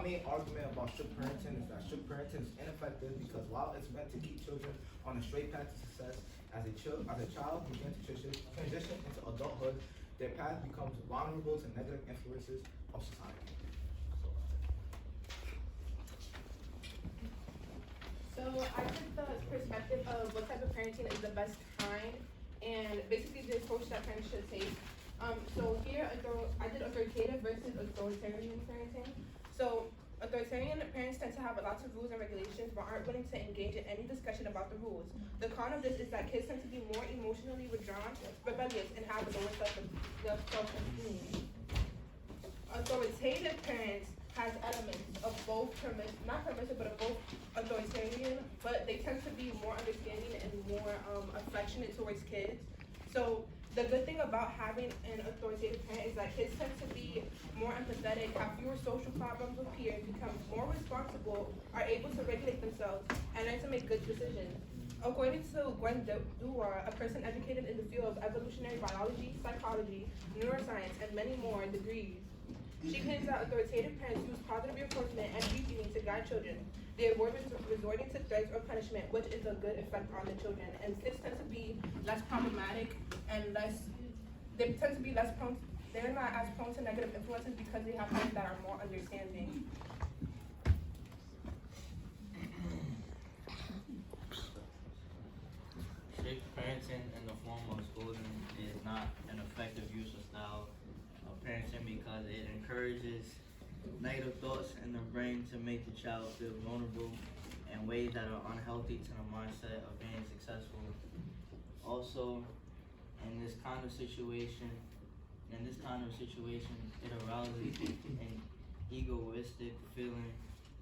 main argument about strict parenting is that strict parenting is ineffective because while it's meant to keep children on a straight path to success, as a child begins to transition into adulthood, their path becomes vulnerable to negative influences of society. So I took the perspective of what type of parenting is the best kind, and basically the approach that parents should take. So here I did authoritative versus authoritarian parenting. So authoritarian parents tend to have lots of rules and regulations, but aren't willing to engage in any discussion about the rules. The con of this is that kids tend to be more emotionally withdrawn, rebellious, and have lower self-esteem. Authoritative parents has elements of both not permissive, but of both authoritarian, but they tend to be more understanding and more affectionate towards kids. So the good thing about having an authoritative parent is that kids tend to be more empathetic, have fewer social problems with peers, become more responsible, are able to regulate themselves, and learn to make good decisions. According to Gwen Dewar, a person educated in the field of evolutionary biology, psychology, neuroscience, and many more degrees, she claims that authoritative parents use positive reinforcement and reasoning to guide children. They avoid resorting to threats or punishment, which is a good effect on the children. And kids tend to be less problematic and they tend to be less prone, they're not as prone to negative influences because they have parents that are more understanding. Strict parenting in the form of schooling is not an effective use of style of parenting because it encourages negative thoughts in the brain to make the child feel vulnerable in ways that are unhealthy to the mindset of being successful. Also, in this kind of situation, it arouses an egoistic feeling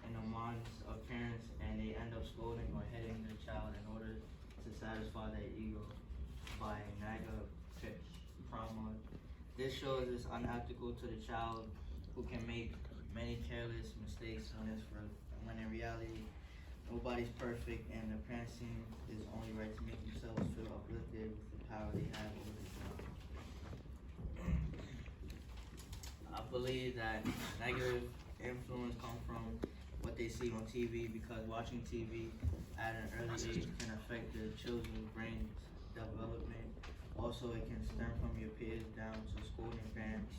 in the minds of parents, and they end up scolding or hitting their child in order to satisfy their ego by negative trauma. This shows it's unethical to the child who can make many careless mistakes when in reality nobody's perfect, and the parenting is only right to make themselves feel uplifted with the power they have over the child. I believe that negative influence comes from what they see on TV, because watching TV at an early age can affect the children's brain development. Also, it can stem from your peers down to scolding parents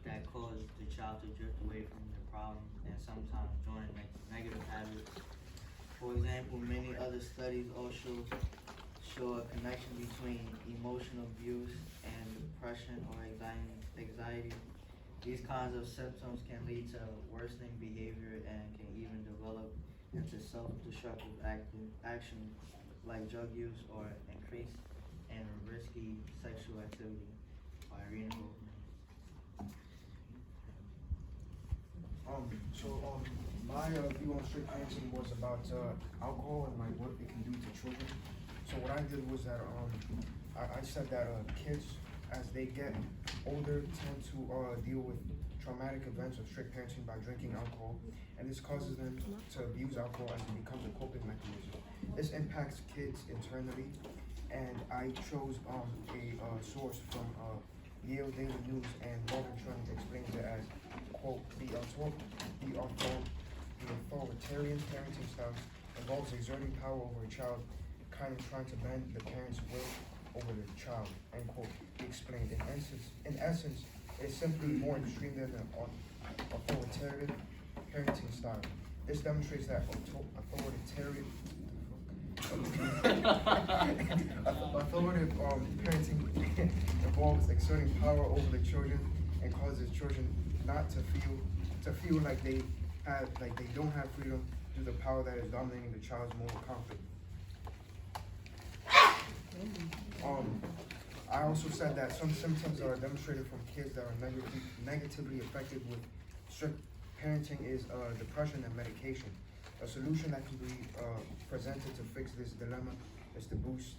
that cause the child to drift away from their problems and sometimes join negative habits. For example, many other studies also show a connection between emotional abuse and depression or anxiety. These kinds of symptoms can lead to worsening behavior and can even develop into self-destructive action like drug use or increase in risky sexual activity by reinvolvement. My view on strict parenting was about alcohol and like what it can do to children. So what I did was that I said that kids, as they get older, tend to deal with traumatic events of strict parenting by drinking alcohol, and this causes them to abuse alcohol as it becomes a coping mechanism. This impacts kids internally, and I chose a source from Yale Daily News, and Morgan Trent explains it as, quote, the authoritarian parenting style involves exerting power over a child, kind of trying to bend the parent's will over the child, end quote. He explained. In essence, it's simply more extreme than the authoritarian parenting style. This demonstrates that authoritative parenting involves exerting power over the children and causes children not to feel like they don't have freedom due to the power that is dominating the child's moral conflict. I also said that some symptoms that are demonstrated from kids that are negatively affected with strict parenting is depression and medication. A solution that can be presented to fix this dilemma is to boost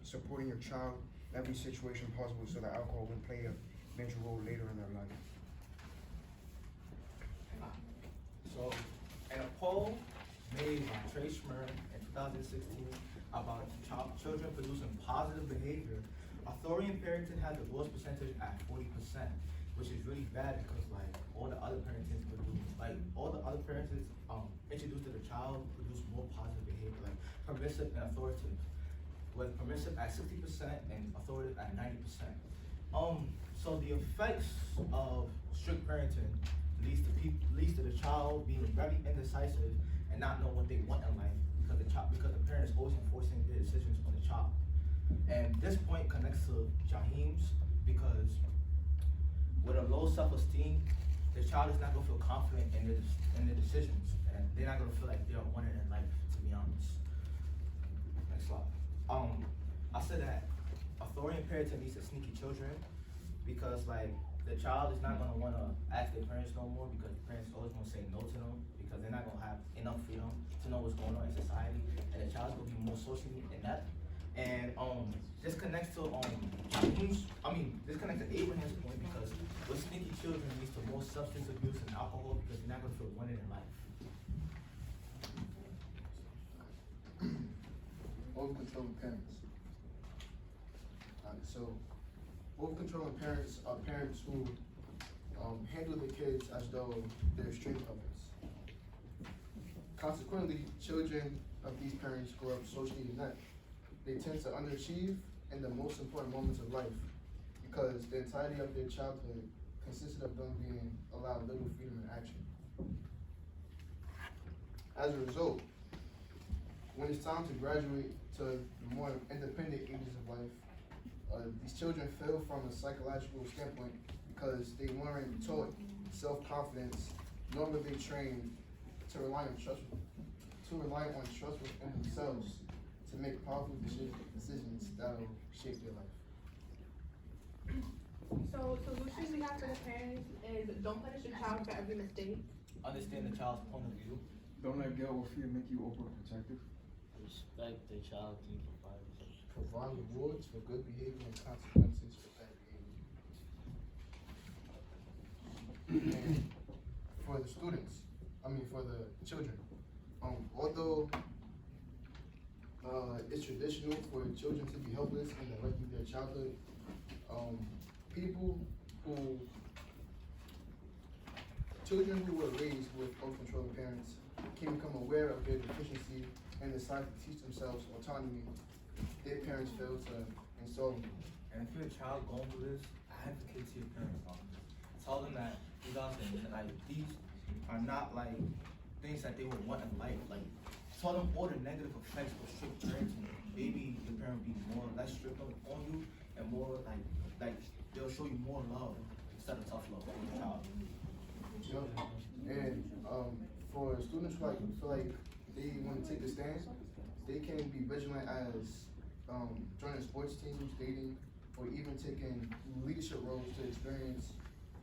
supporting your child in every situation possible, so that alcohol won't play a major role later in their life. So, in a poll made by Trey Schmer in 2016 about children producing positive behavior, authoritarian parenting had the lowest percentage at 40%, which is really bad because like all the other parenting produce, like all the other parenting introduced to the child produce more positive behavior, like permissive and authoritative, with permissive at 60% and authoritative at 90%. So the effects of strict parenting leads to the child being very indecisive and not knowing what they want in life because the parent is always enforcing their decisions on the child. And this point connects to Jaheem's because with a low self-esteem, the child is not gonna feel confident in their decisions, and they're not gonna feel like they're wanted in life. To be honest. Next slide. I said that authority and parenting leads to sneaky children because like the child is not gonna wanna ask their parents no more because the parents always gonna say no to them because they're not gonna have enough freedom to know what's going on in society, and the child's gonna be more socially inept. And this connects to this connects to Abraham's point because with sneaky children leads to more substance abuse and alcohol because they're not gonna feel wanted in life. Over-controlling parents. So, over-controlling parents are parents who handle their kids as though they're string puppets. Consequently, children of these parents grow up socially inept. They tend to underachieve in the most important moments of life because the entirety of their childhood consisted of them being allowed little freedom in action. As a result, when it's time to graduate to the more independent ages of life, these children fail from a psychological standpoint because they weren't taught self-confidence, nor were they trained to rely on trust in themselves to make powerful decisions that will shape their life. So solutions we have for the parents is don't punish your child for every mistake. Understand the child's point of view. Don't let guilt or fear make you overprotective. Respect the child's need for privacy. Provide rewards for good behavior and consequences for bad behavior. And for the for the children, although it's traditional for children to be helpless in directing their childhood, children who were raised with uncontrolled parents can become aware of their deficiency and decide to teach themselves autonomy. Their parents fail to install them. And if you're a child going through this, advocate to your parents. Tell them that these are not like things that they would want in life. Like tell them all the negative effects of strict parenting. Maybe your parent will be less strict on you and more like they'll show you more love instead of tough love on your child. And for students who feel like they want to take a stand, they can be vigilant as joining sports teams, dating, or even taking leadership roles to experience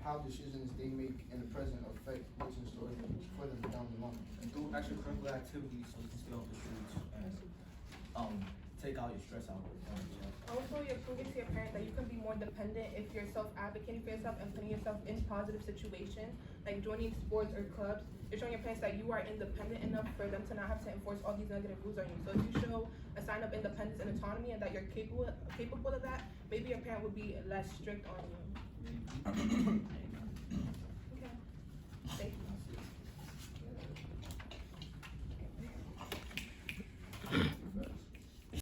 how decisions they make in the present affect what's in store for them down the line. And do extracurricular activities so you can stay off the streets and take out your stress out. Also, you're proving to your parent that you can be more dependent if you're self-advocating for yourself and putting yourself in positive situations, like joining sports or clubs. You're showing your parents that you are independent enough for them to not have to enforce all these negative rules on you. So if you show a sign of independence and autonomy and that you're capable of that, maybe your parent would be less strict on you. Okay. Thank you.